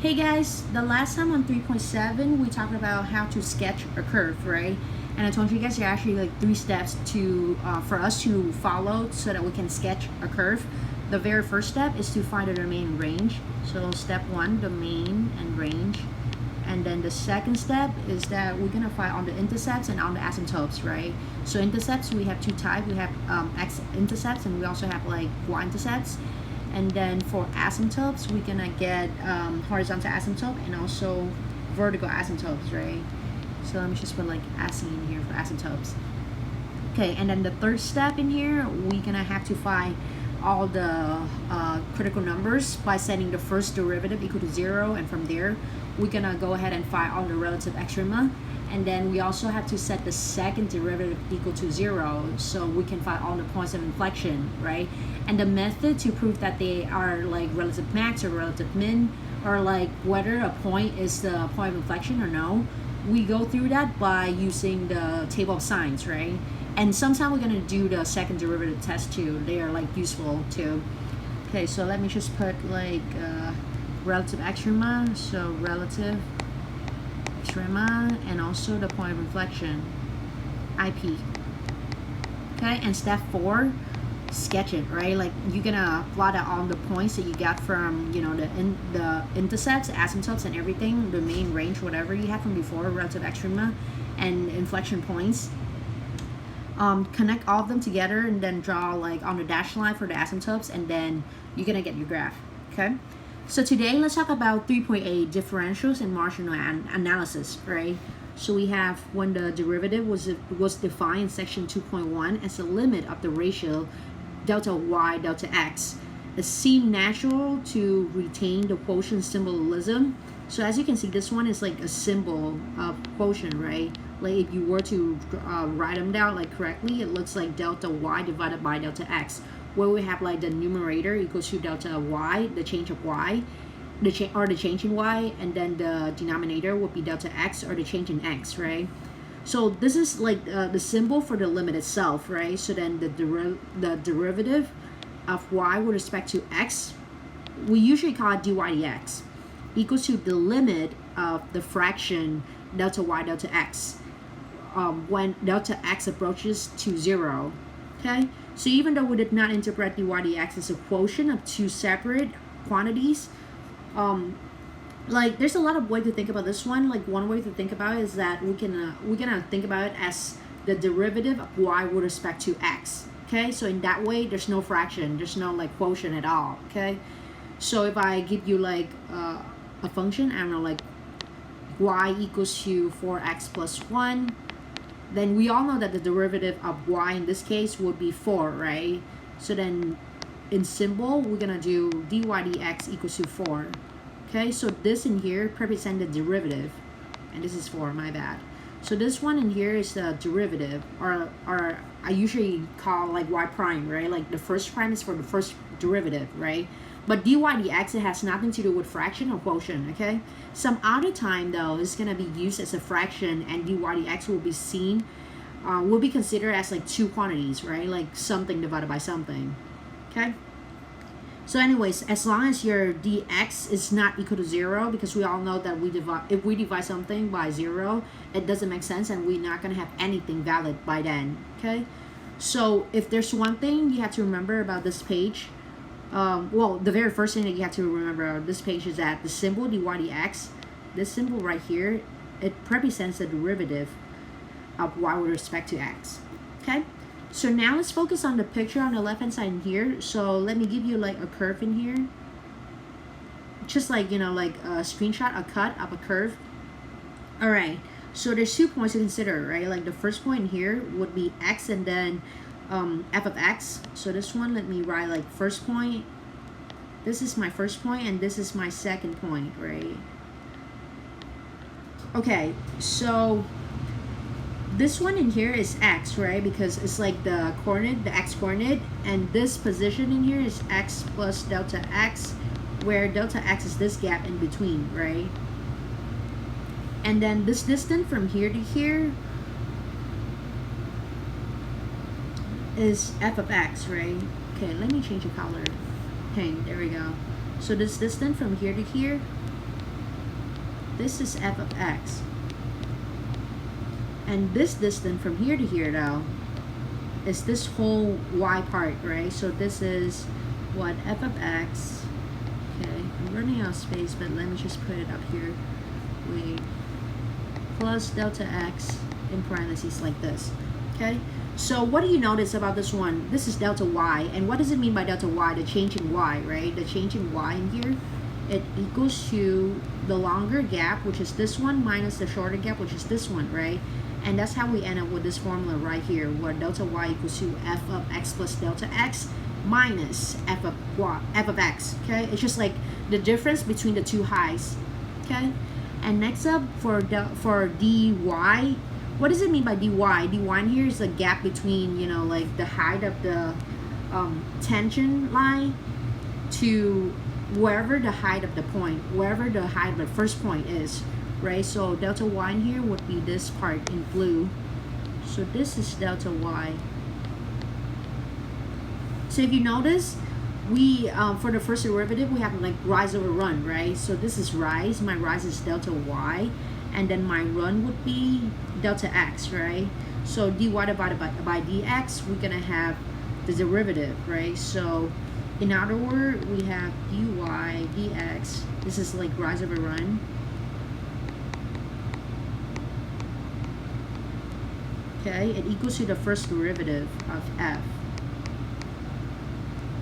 Hey guys, the last time on 3.7 we talked about how to sketch a curve, right? And I told you guys there are actually like 3 steps to for us to follow so that we can sketch a curve. The very first step is to find the domain and range. So step 1, domain and range. And then the second step is that we're gonna find on the intercepts and on the asymptotes, right? So intercepts, we have 2 types. We have x-intercepts and we also have like y-intercepts. And then for asymptotes, we're gonna get horizontal asymptote and also vertical asymptotes, right? So let me just put like asy in here for asymptotes. Okay, and then the third step in here, we're gonna have to find all the critical numbers by setting the first derivative equal to 0, and from there we're gonna go ahead and find all the relative extrema, and then we also have to set the second derivative equal to 0 so we can find all the points of inflection, right? And the method to prove that they are like relative max or relative min, or like whether a point is the point of inflection or no, we go through that by using the table of signs, right? And sometimes we're gonna do the second derivative test too. They are like useful too. Okay, so let me just put like relative extrema, so relative extrema, and also the point of inflection, IP. Okay, and step 4, sketch it, right? Like you're gonna plot out all the points that you got from, you know, the intercepts, asymptotes, and everything, the main range, whatever you had from before, relative extrema, and inflection points. Connect all of them together and then draw like on the dashed line for the asymptotes, and then you're gonna get your graph. Okay, so today let's talk about 3.8 differentials and marginal analysis, right? So we have when the derivative was defined in section 2.1 as a limit of the ratio delta y delta x. It seemed natural to retain the quotient symbolism. So as you can see, this one is like a symbol of quotient, right? Like if you were to write them down like correctly, it looks like delta y divided by delta x, where we have like the numerator equals to delta y, the change of y, the change in y, and then the denominator would be delta x, or the change in x, right? So this is like the symbol for the limit itself, right? So then the derivative of y with respect to x, we usually call it dy dx, equals to the limit of the fraction delta y delta x when delta x approaches to 0. Okay, so even though we did not interpret dy dx as a quotient of 2 separate quantities, like there's a lot of way to think about this one. Like one way to think about it is that we're gonna think about it as the derivative of y with respect to x. Okay, so in that way there's no fraction, there's no like quotient at all. Okay, so if I give you like a function, I don't know, like y equals to 4x plus 1, then we all know that the derivative of y in this case would be 4, right? So then in symbol we're gonna do dy dx equals to 4. Okay, so this in here represents the derivative, and this is 4, my bad. So this one in here is the derivative, or I usually call like y prime, right? Like the first prime is for the first derivative, right? But dy dx, it has nothing to do with fraction or quotient, okay? Some other time though, it's gonna be used as a fraction, and dy dx will be seen, will be considered as like 2 quantities, right? Like something divided by something, okay? So anyways, as long as your dx is not equal to 0, because we all know that if we divide something by 0, it doesn't make sense, and we're not gonna have anything valid by then, okay? So if there's one thing you have to remember about this page, well, the very first thing that you have to remember on this page is that the symbol dy dx, this symbol right here, it represents the derivative of y with respect to x. Okay, so now let's focus on the picture on the left hand side in here. So let me give you like a curve in here, just like, you know, like a screenshot, a cut of a curve. All right, so there's 2 points to consider, right? Like the first point in here would be x, and then f of x. So this one, let me write like first point. This is my first point, and this is my second point, right? Okay, so this one in here is x, right? Because it's like the coordinate, the x coordinate, and this position in here is x plus delta x, where delta x is this gap in between, right? And then this distance from here to here is f of x, right? Okay, let me change the color. Okay, there we go. So this distance from here to here this is f of x. And this distance from here to here though is this whole y part, right? So this is what, f of x. Okay, I'm running out of space, but let me just put it up here. Wait, plus delta x in parentheses like this. Okay, so what do you notice about this one? This is delta y, and what does it mean by delta y? The change in y, right? The change in y in here, it equals to the longer gap, which is this one, minus the shorter gap, which is this one, right? And that's how we end up with this formula right here, where delta y equals to f of x plus delta x minus f of y, f of x. Okay, it's just like the difference between the two highs. Okay, and next up for dy, what does it mean by dy? Dy in here is the gap between, you know, like the height of the tangent line to wherever the height of the point, wherever the height of the first point is, right? So delta y in here would be this part in blue. So this is delta y. So if you notice, we for the first derivative, we have like rise over run, right? So this is rise, my rise is delta y, and then my run would be delta x, right? So dy divided by dx, we're gonna have the derivative, right? So in other words, we have dy dx. This is like rise over run. Okay, it equals to the first derivative of f.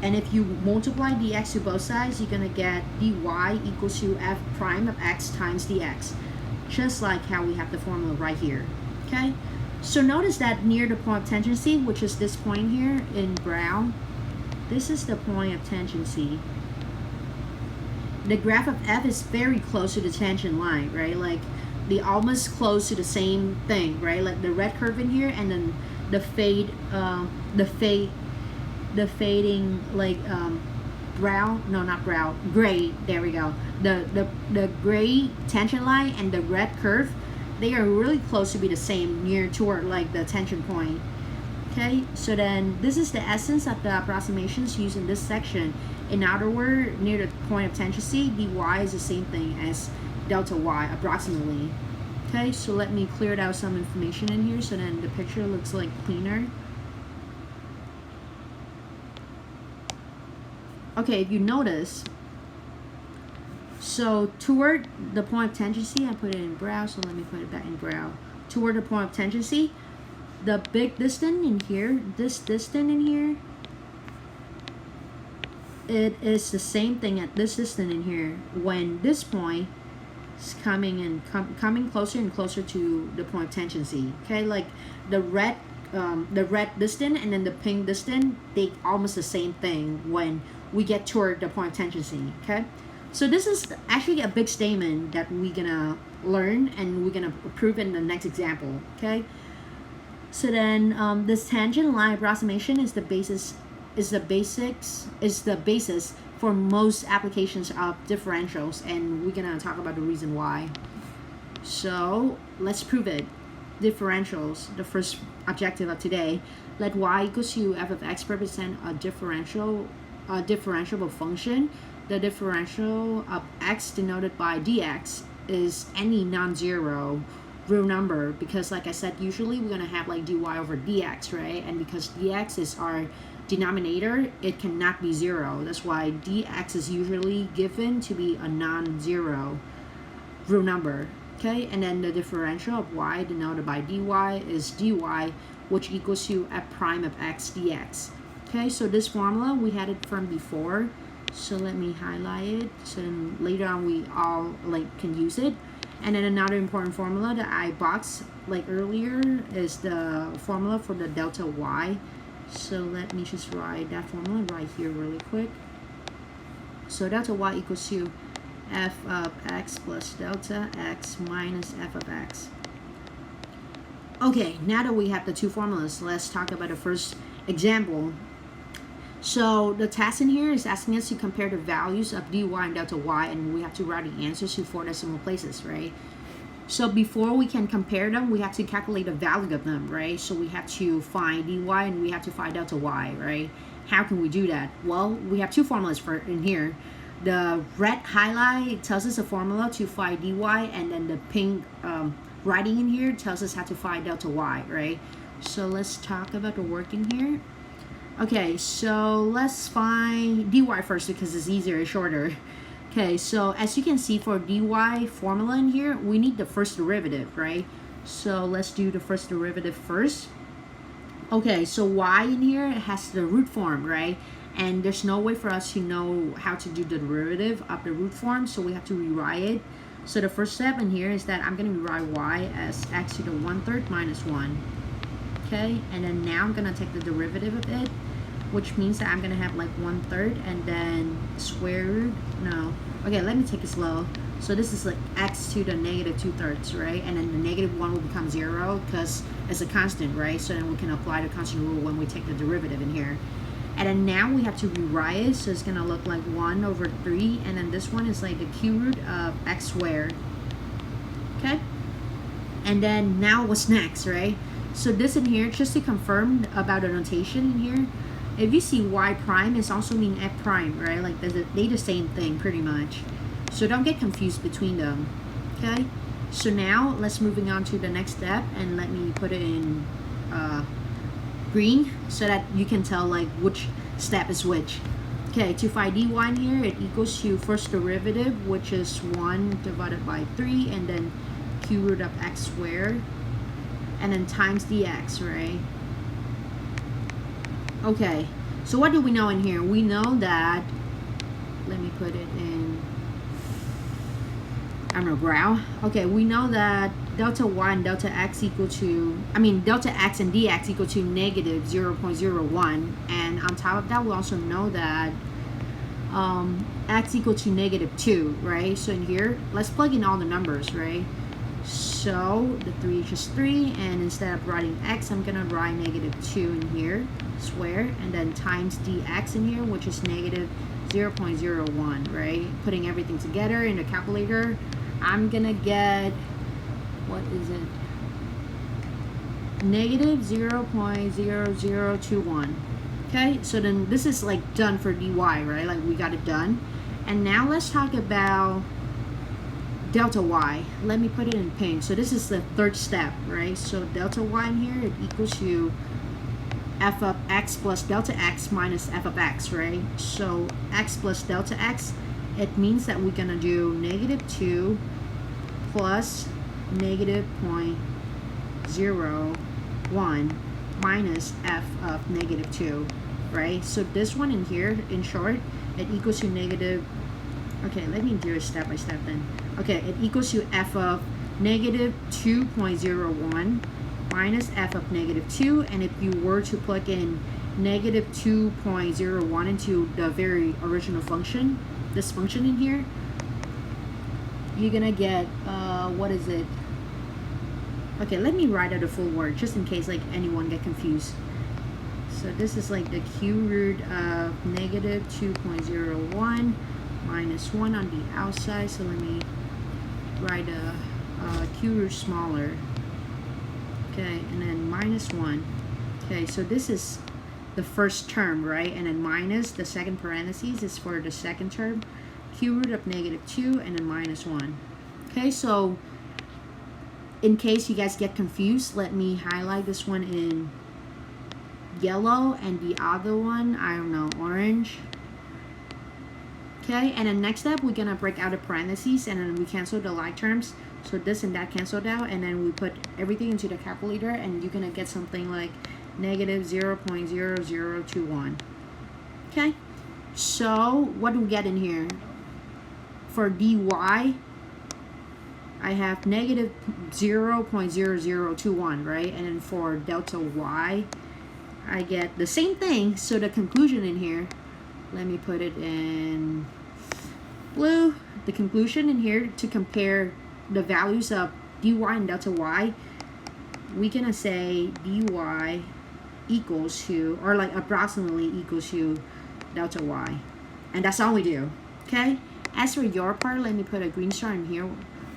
And if you multiply dx to both sides, you're gonna get dy equals to f prime of x times dx. Just like how we have the formula right here. Okay, so notice that near the point of tangency, which is this point here in brown, this is the point of tangency. The graph of f is very close to the tangent line, right? Like they almost close to the same thing, right? Like the red curve in here, and then the fading like brown, no, not brown, gray, there we go, the gray tangent line and the red curve, they are really close to be the same, near toward like the tangent point. Okay, so then this is the essence of the approximations used in this section. In other words, near the point of tangency, dy is the same thing as delta y approximately. Okay, so let me clear out some information in here so then the picture looks like cleaner. Okay, if you notice, so toward the point of tangency, I put it in brown, so let me put it back in brown. Toward the point of tangency, the big distance in here, this distance in here, it is the same thing at this distance in here when this point is coming closer and closer to the point of tangency. Okay, like the red distance and then the pink distance, they almost the same thing when we get toward the point of tangency. Okay, so this is actually a big statement that we're gonna learn and we're gonna prove in the next example. Okay, so then this tangent line approximation is the basis for most applications of differentials, and we're gonna talk about the reason why. So let's prove it. Differentials, the first objective of today. Let y equals to f of x represent a differentiable function. The differential of x denoted by dx is any non-zero real number, because like I said, usually we're gonna have like dy over dx, right? And because dx is our denominator, it cannot be zero. That's why dx is usually given to be a non-zero real number. Okay, and then the differential of y denoted by dy is dy, which equals to f prime of x dx. Okay, so this formula we had it from before, so let me highlight it so then later on we all like can use it. And then another important formula that I boxed like earlier is the formula for the delta y. So let me just write that formula right here really quick. So delta y equals to f of x plus delta x minus f of x. Okay, now that we have the two formulas, let's talk about the first example. So the task in here is asking us to compare the values of dy and delta y, and we have to write the answers to 4 decimal places, right? So before we can compare them, we have to calculate the value of them, right? So we have to find dy and we have to find delta y, right? How can we do that? Well, we have two formulas for in here. The red highlight tells us a formula to find dy, and then the pink writing in here tells us how to find delta y, right? So let's talk about the working here. Okay, so let's find dy first because it's easier, it's shorter. Okay, so as you can see for dy formula in here, we need the first derivative, right? So let's do the first derivative first. Okay, so y in here has the root form, right? And there's no way for us to know how to do the derivative of the root form, so we have to rewrite it. So the first step in here is that I'm going to rewrite y as x to the 1/3 minus 1. Okay, and then now I'm going to take the derivative of it, which means that I'm going to have like 1/3 and then square root, no. Okay, let me take it slow. So this is like x to the negative 2/3, right? And then the negative 1 will become 0 because it's a constant, right? So then we can apply the constant rule when we take the derivative in here. And then now we have to rewrite it, so it's going to look like 1/3, and then this one is like the cube root of x squared. Okay? And then now what's next, right? So this in here, just to confirm about the notation in here, if you see y prime, it's also mean f prime, right? Like they the same thing pretty much. So don't get confused between them. Okay? So now let's moving on to the next step, and let me put it in green so that you can tell like which step is which. Okay, to find dy in here, it equals to first derivative, which is 1 divided by 3, and then cube root of x squared, and then times dx, right? Okay, so what do we know in here? We know that, let me put it in, I don't know, brown. Okay, we know that delta y and delta x equal to, delta x and dx equal to negative 0.01. And on top of that, we also know that x equal to negative 2, right? So in here, let's plug in all the numbers, right? So the 3 is just 3, and instead of writing x, I'm gonna write negative 2 in here, square, and then times dx in here, which is negative 0.01, right? Putting everything together in the calculator, I'm gonna get, what is it? Negative 0.0021. Okay, so then this is like done for dy, right? Like we got it done. And now let's talk about delta y. Let me put it in pink. So this is the third step, right? So delta y in here, it equals to f of x plus delta x minus f of x, right? So x plus delta x, it means that we're gonna do negative 2 plus negative 0.01 minus f of negative 2, right? So this one in here, in short, it equals to negative, okay, let me do it step by step then. Okay, it equals to f of negative 2.01 minus f of negative 2, and if you were to plug in negative 2.01 into the very original function, this function in here, you're gonna get, what is it? Okay, let me write out the full word just in case like anyone get confused. So this is like the cube root of negative 2.01 minus 1 on the outside. So let me write a cube root smaller. Okay, and then minus 1. Okay, so this is the first term, right? And then minus the second parentheses is for the second term. Cube root of negative 2 and then minus 1. Okay, so in case you guys get confused, let me highlight this one in yellow and the other one, I don't know, orange. Okay, and then next step, we're gonna break out the parentheses and then we cancel the like terms. So this and that canceled out, and then we put everything into the calculator, and you're gonna get something like negative 0.0021. Okay, so what do we get in here? For dy, I have negative 0.0021, right? And then for delta y, I get the same thing. So the conclusion in here, let me put it in blue. The conclusion in here to compare the values of dy and delta y, we're gonna say dy equals to, or like approximately equals to delta y. And that's all we do, okay? As for your part, let me put a green star in here.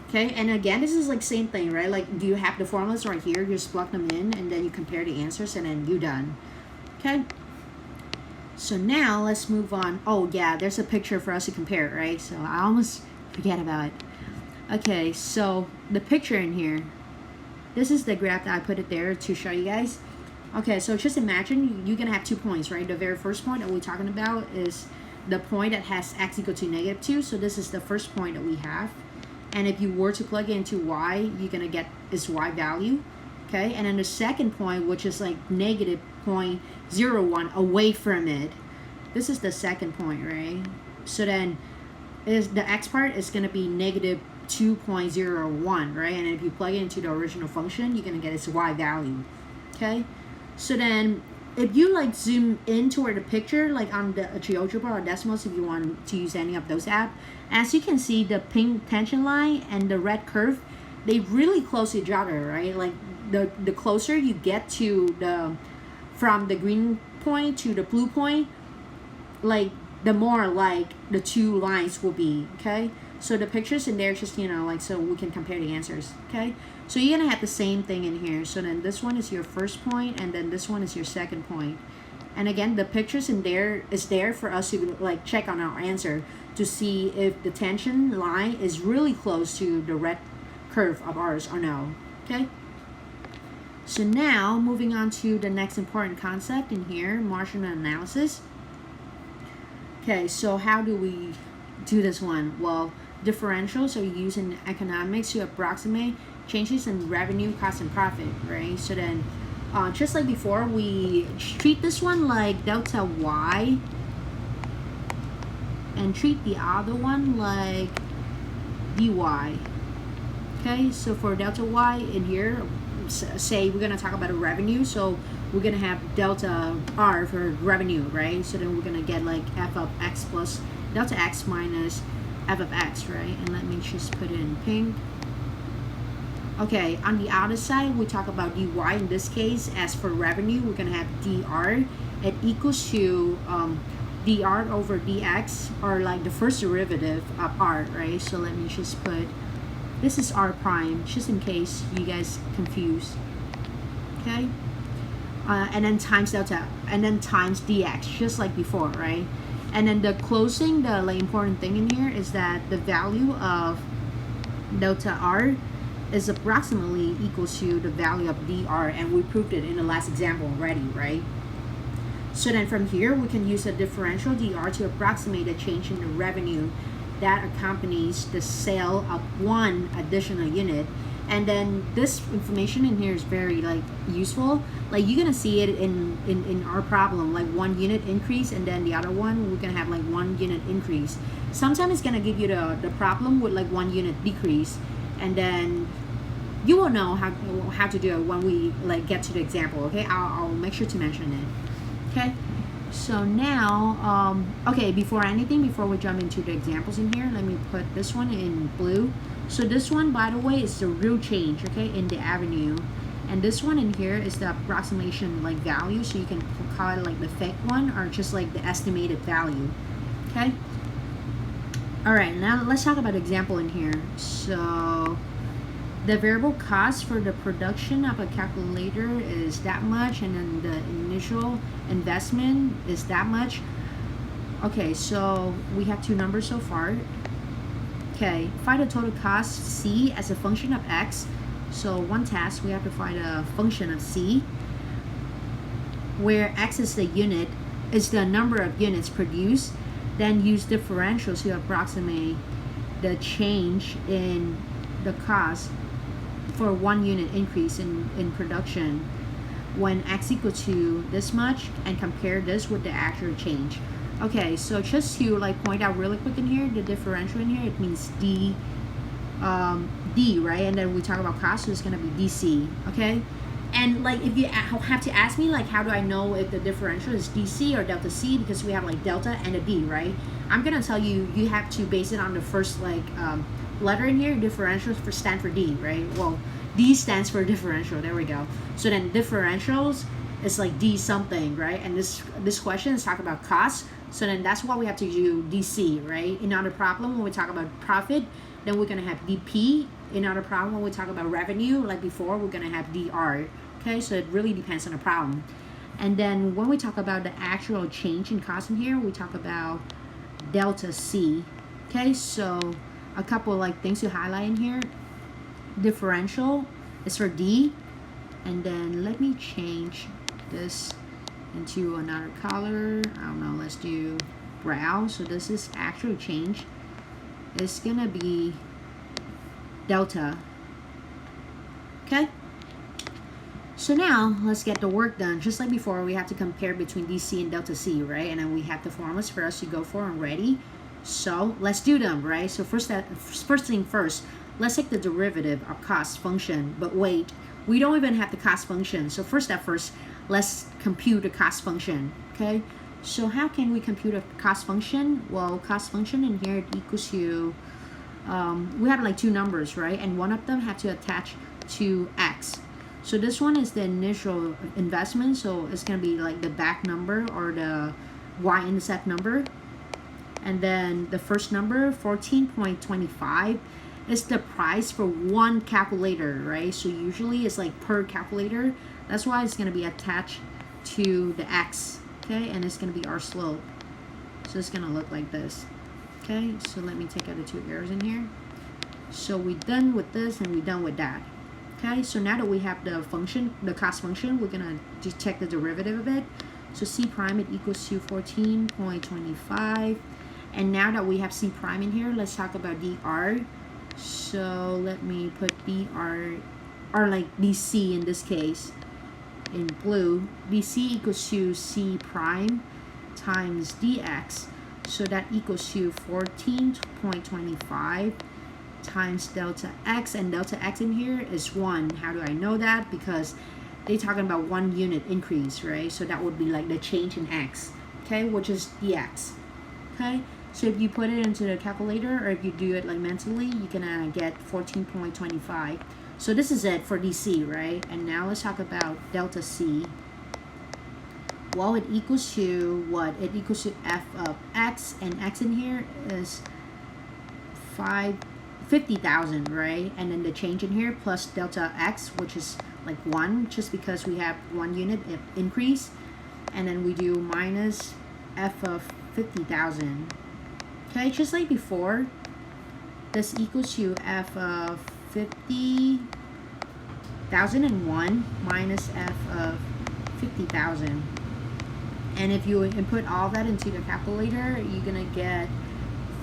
Okay, and again, this is like same thing, right? Like, do you have the formulas right here? You just plug them in, and then you compare the answers, and then you're done. Okay. So now let's move on. Oh yeah, there's a picture for us to compare, right? So I almost forget about it. Okay, so the picture in here, this is the graph that I put it there to show you guys. Okay, so just imagine you're gonna have 2 points, right? The very first point that we're talking about is the point that has x equal to -2. So this is the first point that we have. And if you were to plug it into y, you're gonna get its y value. Okay, and then the second point, which is like -0.01 away from it, this is the second point, right? So then is the x part is going to be -2.01, right? And if you plug it into the original function, you're going to get its y value. Okay, so then if you like zoom in toward the picture, like on the GeoGebra or Decimals, if you want to use any of those apps, as you can see, the pink tangent line and the red curve, they really close to each other, right? Like the closer you get to from the green point to the blue point, like the more like the two lines will be. Okay, so the pictures in there just, you know, like, so we can compare the answers. Okay, so you're gonna have the same thing in here. So then this one is your first point, and then this one is your second point. And again, the pictures in there is there for us to like check on our answer to see if the tangent line is really close to the red curve of ours or no. Okay, so now moving on to the next important concept in here, marginal analysis. Okay, so how do we do this one? Well, differentials are used in economics to approximate changes in revenue, cost, and profit, right? So then, just like before, we treat this one like delta y, and treat the other one like dy. Okay, so for delta y in here, say we're gonna talk about a revenue, so we're gonna have delta r for revenue, right? So then we're gonna get like f of x plus delta x minus f of x, right? And let me just put it in pink. Okay, on the other side, we talk about dy. In this case, as for revenue, we're gonna have dr. It equals to dr over dx, or like the first derivative of r, right? So let me just put, this is r prime, just in case you guys confused. Okay, and then times delta, and then times dx, just like before, right? And then the closing, the like important thing in here is that the value of delta r is approximately equal to the value of dr, and we proved it in the last example already, right? So then from here, we can use a differential dr to approximate a change in the revenue that accompanies the sale of one additional unit. And then this information in here is very like useful. Like you're gonna see it in our problem, like 1 unit increase, and then the other one we're gonna have like 1 unit increase. Sometimes it's gonna give you the problem with like 1 unit decrease, and then you will know how to do it when we like get to the example. Okay, I'll make sure to mention it. Okay, so now okay, before we jump into the examples in here, let me put this one in blue. So this one, by the way, is the real change, okay, in the avenue, and this one in here is the approximation like value, so you can call it like the fake one or just like the estimated value. Okay, all right, now let's talk about example in here. So the variable cost for the production of a calculator is that much, and then the initial investment is that much. Okay, so we have 2 numbers so far. Okay, find the total cost C as a function of X. So one task, we have to find a function of C where X is the unit, is the number of units produced. Then use differentials to approximate the change in the cost for 1 unit increase in production when X equal to this much, and compare this with the actual change. Okay, so just to like point out really quick in here, the differential in here, it means D, right? And then we talk about cost, so it's gonna be DC, okay? And like if you have to ask me like how do I know if the differential is DC or delta C, because we have like delta and a D, right? I'm gonna tell you, you have to base it on the first like letter in here. Differentials stand for D, right? Well, D stands for differential, there we go. So then differentials is like D something, right? And this question is talking about cost. So then that's why we have to do DC, right? In our problem, when we talk about profit, then we're gonna have DP. In our problem, when we talk about revenue, like before, we're gonna have DR. Okay, so it really depends on the problem. And then when we talk about the actual change in cost in here, we talk about delta C. Okay, so a couple like things to highlight in here. Differential is for D, and then let me change this into another color. I don't know, let's do brown. So this is actual change. It's gonna be delta. Okay, so now let's get the work done. Just like before, we have to compare between DC and delta C, right? And then we have the formulas for us to go for and ready. So let's do them, right? So first thing first, let's take the derivative of cost function. But wait, we don't even have the cost function. So first step first, let's compute the cost function. Okay, so how can we compute a cost function? Well, cost function in here equals to we have like two numbers, right? And one of them have to attach to X. So this one is the initial investment, so it's gonna be like the back number or the y-intercept number. And then the first number, 14.25, is the price for one calculator, right? So usually it's like per calculator. That's why it's gonna be attached to the X, okay? And it's gonna be our slope. So it's gonna look like this, okay? So let me take out the two arrows in here. So we're done with this and we're done with that. Okay, so now that we have the function, the cost function, we're gonna just check the derivative of it. So C prime, it equals to 14.25. And now that we have C prime in here, let's talk about dr. So let me put dr, or like dc in this case, in blue. dc equals to C prime times dx. So that equals to 14.25 times delta x, and delta x in here is 1. How do I know that? Because they're talking about 1 unit increase, right? So that would be like the change in x, okay, which is dx. Okay, so if you put it into the calculator, or if you do it like mentally, you're gonna get 14.25. So this is it for dc, right? And now let's talk about delta c. Well, it equals to what? It equals to f of x, and x in here is 50,000, right? And then the change in here plus delta x, which is like 1, just because we have 1 unit increase. And then we do minus f of 50,000. Okay, just like before, this equals to f of 50,001 minus f of 50,000. And if you input all that into the calculator, you're gonna get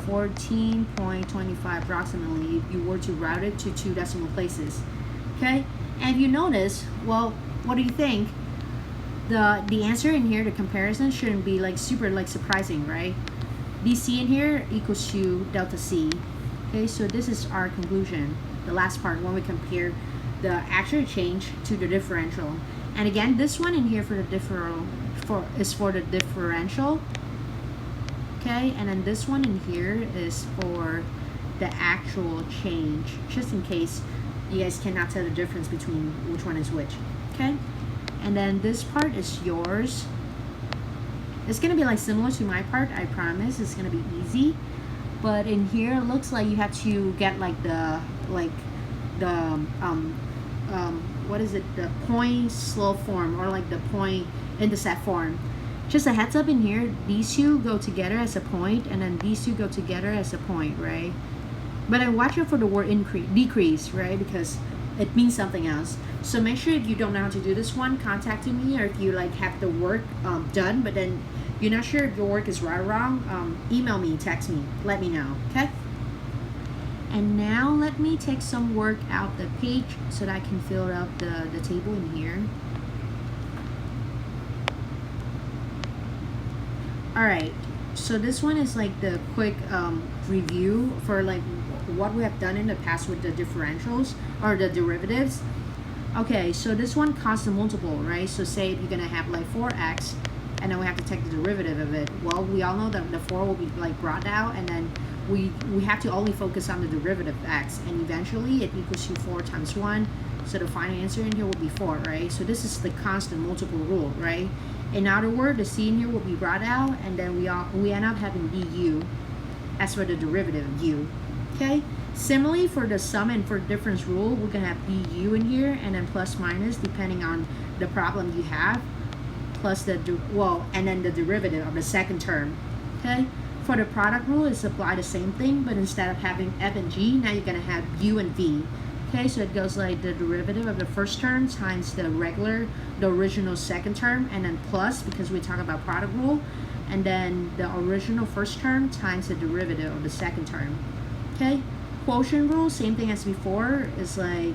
14.25 approximately if you were to route it to 2 decimal places. Okay, and if you notice, well, what do you think? The answer in here, the comparison shouldn't be like super like surprising, right? dc in here equals to delta c. Okay, so this is our conclusion, the last part, when we compare the actual change to the differential. And again, this one in here for the is for the differential. Okay, and then this one in here is for the actual change, just in case you guys cannot tell the difference between which one is which. Okay, and then this part is yours. It's gonna be like similar to my part, I promise. It's gonna be easy, but in here it looks like you have to get like the what is it, the point slope form, or like the point intercept form. Just a heads up in here, these two go together as a point, and then these two go together as a point, right? But then watch out for the word decrease, right? Because it means something else. So make sure if you don't know how to do this one, contact me, or if you like have the work done, but then you're not sure if your work is right or wrong, email me, text me, let me know, okay? And now let me take some work out the page so that I can fill out the table in here. Alright, so this one is like the quick review for like what we have done in the past with the differentials or the derivatives. Okay, so this one constant multiple, right? So say you're gonna have like 4x, and then we have to take the derivative of it. Well, we all know that the 4 will be like brought out, and then we have to only focus on the derivative of x, and eventually it equals to 4 times 1. So the final answer in here will be 4, right? So this is the constant multiple rule, right? In other words, the c in here will be brought out, and then we end up having du as for the derivative of u. Okay. Similarly, for the sum and for difference rule, we're gonna have du in here, and then plus minus depending on the problem you have. plus and then the derivative of the second term. Okay, for the product rule, it's apply the same thing, but instead of having f and g, now you're gonna have u and v. Okay, so it goes like the derivative of the first term times the original second term, and then plus, because we talk about product rule, and then the original first term times the derivative of the second term. Okay, quotient rule, same thing as before, is like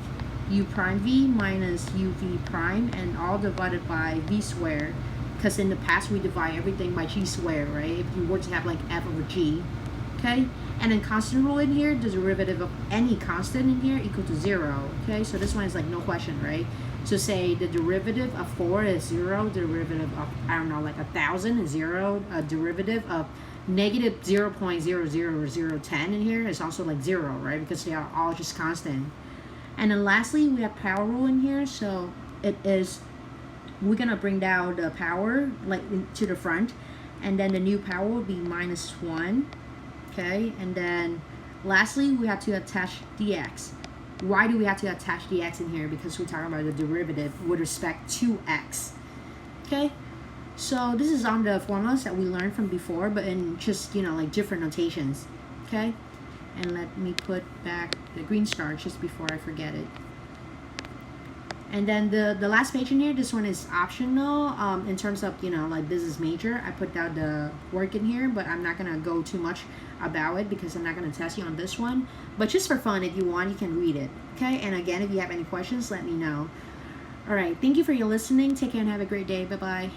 u prime v minus uv prime, and all divided by v squared, because in the past we divide everything by g squared, right? If you were to have like f over g. Okay, and then constant rule in here, the derivative of any constant in here equal to 0. Okay, so this one is like no question, right? So say the derivative of 4 is 0, derivative of, I don't know, like 1,000 is 0, a derivative of negative 0.00010 in here is also like 0, right? Because they are all just constant. And then lastly, we have power rule in here, so it is, we're gonna bring down the power like to the front, and then the new power will be minus 1. Okay, and then lastly, we have to attach dx. Why do we have to attach dx in here? Because we're talking about the derivative with respect to x. Okay, so this is on the formulas that we learned from before, but in just, like different notations. Okay, and let me put back the green star just before I forget it. And then the last page in here, this one is optional in terms of, like business major. I put down the work in here, but I'm not going to go too much about it because I'm not going to test you on this one. But just for fun, if you want, you can read it. Okay, and again, if you have any questions, let me know. All right, thank you for your listening. Take care and have a great day. Bye-bye.